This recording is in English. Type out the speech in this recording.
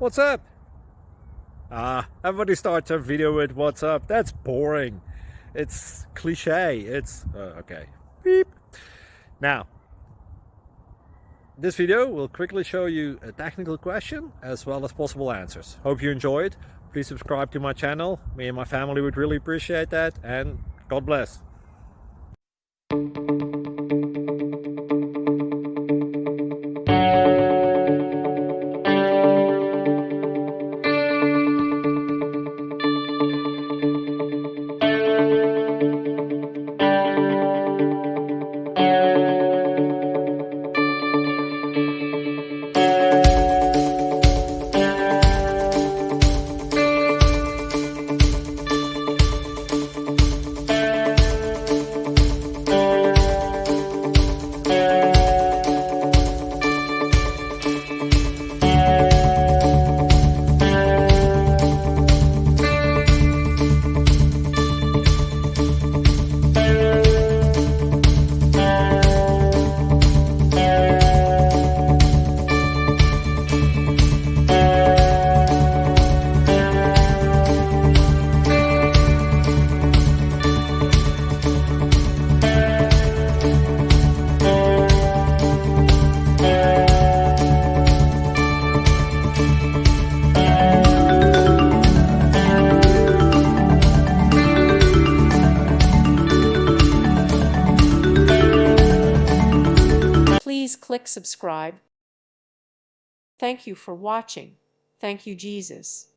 What's up? Everybody starts a video with what's up. That's boring. It's cliche. It's okay. Beep. Now, this video will quickly show you a technical question as well as possible answers. Hope you enjoyed. Please subscribe to my channel. Me and my family would really appreciate that, and God bless. Please click subscribe. Thank you for watching. Thank you, Jesus.